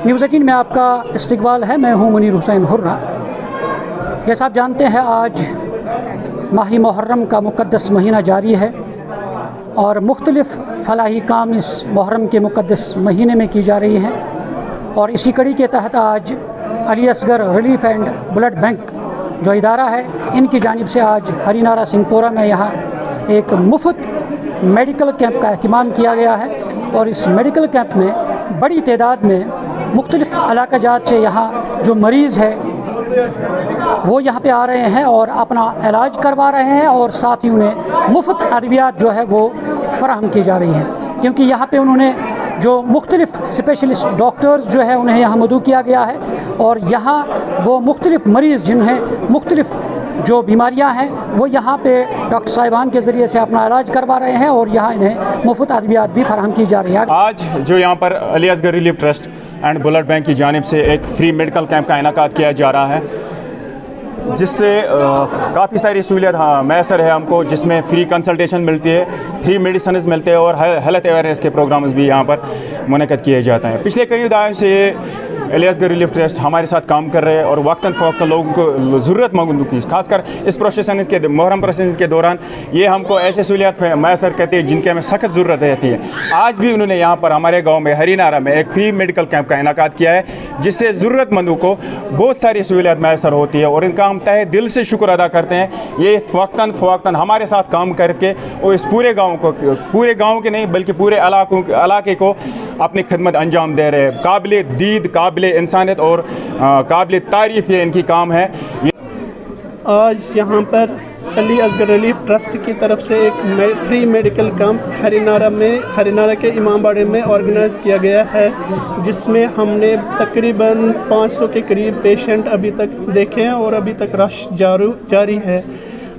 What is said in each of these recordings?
News 18 में आपका इस्तकबाल है। मैं हूं मुनीर हुसैन हुर्रा। जैसा आप जानते हैं, आज माह मुहर्रम का मुक़द्दस महीना जारी है और मुख्तलिफ़ फलाही काम इस मुहर्रम के मुक़द्दस महीने में की जा रही हैं। और इसी कड़ी के तहत आज Ali Asghar relief and blood bank जो इदारा है, इनकी जानिब से आज हरिनारा सिंहपोरा में यहाँ एक मुफ्त मेडिकल कैंप का एहतमाम किया गया है। और इस मेडिकल कैंप में बड़ी तादाद में मुख्तलिफ़ इलाका जात से यहाँ जो मरीज़ है वो यहाँ पे आ रहे हैं और अपना इलाज करवा रहे हैं, और साथ ही उन्हें मुफ्त अद्वियात जो है वो फ़राहम की जा रही हैं। क्योंकि यहाँ पे उन्होंने जो मुख्तलिफ़ स्पेशलिस्ट डॉक्टर्स जो है उन्हें यहाँ मदऊ किया गया है, और यहाँ वो मुख्तलिफ़ मरीज़ जिन्हें मुख्तलिफ़ जो बीमारियां हैं वो यहाँ पे डॉक्टर साहिबान के ज़रिए से अपना इलाज करवा रहे हैं, और यहाँ इन्हें मुफ्त अद्वियात भी फराहम की जा रही है। आज जो यहाँ पर Ali Asghar relief trust and blood bank की जानिब से एक फ्री मेडिकल कैंप का इनेकाद किया जा रहा है, जिससे काफ़ी सारी सहूलियत मैसर है हमको, जिसमें फ्री कंसल्टेशन मिलती है, फ्री मेडिसिन मिलते हैं और हेल्थ अवेयरनेस के प्रोग्राम्स भी यहाँ पर मुनक़द किए जाते हैं। पिछले कई दहाई से अली असगर रिलीफ ट्रस्ट हमारे साथ काम कर रहे हैं और वक्तन फ़वक्तन लोगों को ज़रूरतमंदों की, खासकर इस प्रोसेसन के मुहर्रम प्रोसेसन के दौरान ये हमको ऐसे सहूलियत मैसर करते हैं जिनकी हमें सख्त ज़रूरत रहती है। आज भी उन्होंने यहाँ पर हमारे गाँव में हरिनारा में एक फ्री मेडिकल कैंप का इनेकाद किया है, जिससे ज़रूरतमंदों को बहुत सारी सहूलियत मैसर होती है, और इनका हम तहे दिल से शुक्र अदा करते हैं। ये वक्तन फ़वक्तन हमारे साथ काम करके और इस पूरे गाँव के नहीं बल्कि पूरे इलाके को अपनी खिदमत अंजाम दे रहे हैं। काबिल दीद, काबिल इंसानियत और काबिल तारीफ़ ये इनकी काम है। आज यहाँ पर अली असगर रिलीफ ट्रस्ट की तरफ से एक फ्री मेडिकल कैंप हरिनारा के इमामबाड़े में ऑर्गेनाइज़ किया गया है, जिसमें हमने तकरीबन 500 के करीब पेशेंट अभी तक देखे हैं और अभी तक रश जारी है।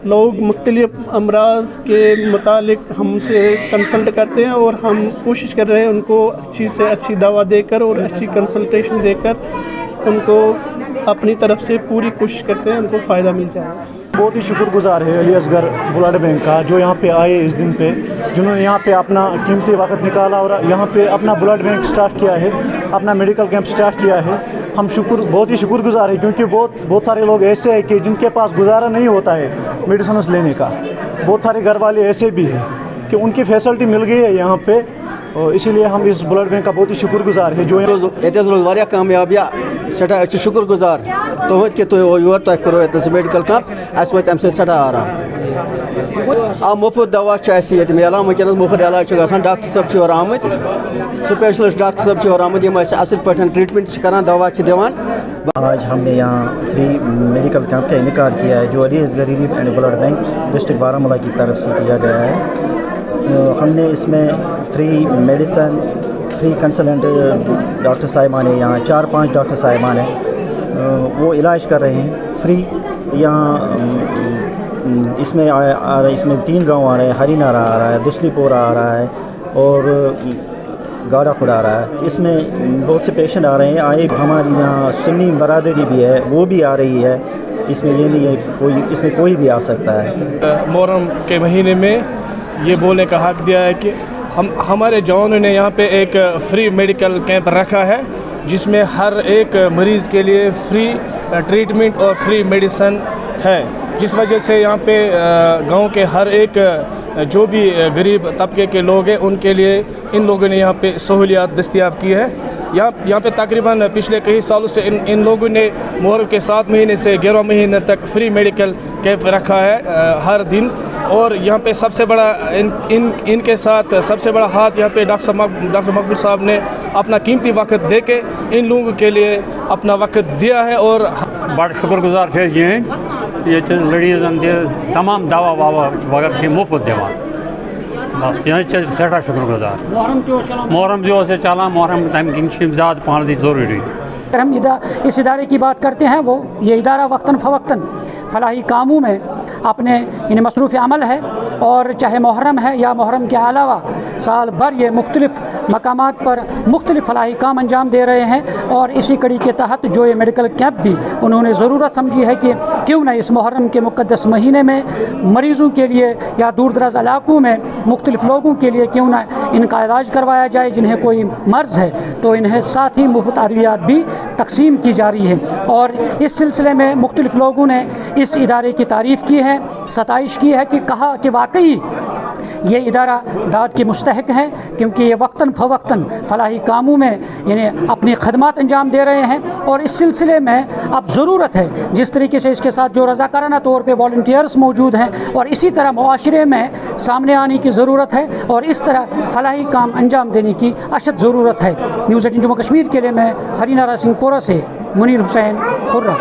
लोग मुख्तलिफ़ अमराज़ के मुतालिक हमसे कंसल्ट करते हैं और हम कोशिश कर रहे हैं उनको अच्छी से अच्छी दवा देकर और अच्छी कंसल्टेशन देकर उनको अपनी तरफ से पूरी कोशिश करते हैं उनको फ़ायदा मिल जाए। बहुत ही शुक्रगुजार है अली असगर ब्लड बैंक का, जो यहाँ पे आए इस दिन पे, जिन्होंने यहाँ पे अपना कीमती वक्त निकाला और यहाँ पे अपना ब्लड बैंक स्टार्ट किया है, अपना मेडिकल कैंप स्टार्ट किया है। हम बहुत ही शुक्रगुजार है, क्योंकि बहुत सारे लोग ऐसे हैं कि जिनके पास गुजारा नहीं होता है मेडिसिन लेने का। बहुत सारे घर वाले ऐसे भी हैं कि उनकी फैसिलिटी मिल गई है यहाँ पे, और इसीलिए हम इस ब्लड बैंक का बहुत ही शुक्रगुजार है। जो ये कामयाबिया सठा शुक्रगुजार तुहद कि योर तुम करो मेडिकल कैंप अस वो अम सठा आराम। मुफ्त दवा मिलान वनस मुफ्त इलाज डॉक्टर साहब योर आमत, स्पेशलिस्ट डॉक्टर साहब योर आमत, असल पे ट्रीटमेंट कर दवा दिवान। आज हमने यहाँ फ्री मेडिकल कैंप का इनेकाद किया है, जो Ali Asghar relief and blood bank district Baramulla की तरफ से किया गया है। हमने इसमें free medicine, free consultant doctor साहिबान है, यहाँ 4-5 डॉक्टर साहिबान हैं, वो इलाज कर रहे हैं फ्री। यहाँ इसमें 3 गांव आ रहे हैं, हरिनारा आ रहा है, दुसलीपोरा आ रहा है और गाड़ा खुड़ा आ रहा है। इसमें बहुत से पेशेंट आ रहे हैं। आए हमारी यहाँ सुन्नी बरादरी भी है, वो भी आ रही है। इसमें ये नहीं है इसमें कोई भी आ सकता है। मुहर्रम के महीने में ये बोलने का हक दिया है कि हमारे जवानों ने यहाँ पे एक फ्री मेडिकल कैंप रखा है, जिसमें हर एक मरीज़ के लिए फ्री ट्रीटमेंट और फ्री मेडिसिन है, जिस वजह से यहाँ पे गांव के हर एक जो भी गरीब तबके के लोग हैं उनके लिए इन लोगों ने यहाँ पे सहूलियात दस्तयाब की है। यहाँ पे तकरीबन पिछले कई सालों से इन लोगों ने मुहर्रम के 7 महीने से 11 महीने तक फ्री मेडिकल कैंप रखा है हर दिन। और यहाँ पे सबसे बड़ा इनके साथ सबसे बड़ा हाथ यहाँ पे डॉक्टर मकबूल साहब ने अपना कीमती वक्त दे के इन लोगों के लिए अपना वक्त दिया है। और बड़ शुक्रगुजार ये लड़ीजन तमाम दवा ववा वगैरह मुफ्त दिवान, बस ये सठा शुक्रगुजार। मुहर्रम जो से चला मुहर्रम तम किन ज़्यादा पान ज़रूरी। अगर हम इस इदारे की बात करते हैं, वो ये इदारा वक्तन फ़वक्तन फलाही कामों में अपने मसरूफ़ अमल है, और चाहे मुहर्रम है या मुहर्रम के अलावा साल भर ये मुख्तलिफ़ मकामात पर मुख्तलिफ़ फलाही काम अंजाम दे रहे हैं, और इसी कड़ी के तहत जो ये मेडिकल कैंप भी उन्होंने ज़रूरत समझी है कि क्यों न इस मुहर्रम के मुक़द्दस महीने में मरीज़ों के लिए या दूर दराज इलाकों में मुख्तलिफ़ लोगों के लिए क्यों न इनका इलाज करवाया जाए। जिन्हें कोई मर्ज़ है तो इन्हें साथ ही मुफ्त अद्वियात भी तकसीम की जा रही है, और इस सिलसिले में मुख्तलिफ़ लोगों ने इस इदारे की तारीफ़ की है, सताइश की है, कि कहा कि वाकई ये इदारा दाद के मुस्तहक हैं, क्योंकि ये वक्तन फ़वक्तन फलाही कामों में यानी अपनी खदमात अंजाम दे रहे हैं। और इस सिलसिले में अब ज़रूरत है, जिस तरीके से इसके साथ जो रज़ाकाराना तौर पे वॉलंटियर्स मौजूद हैं, और इसी तरह मुआशरे में सामने आने की ज़रूरत है, और इस तरह फलाही काम अंजाम देने की अशद ज़रूरत है। न्यूज़ 18 जम्मू कश्मीर के लिए मैं हरिनारा सिंह पोरा से मुनीर हुसैन हुर्रा।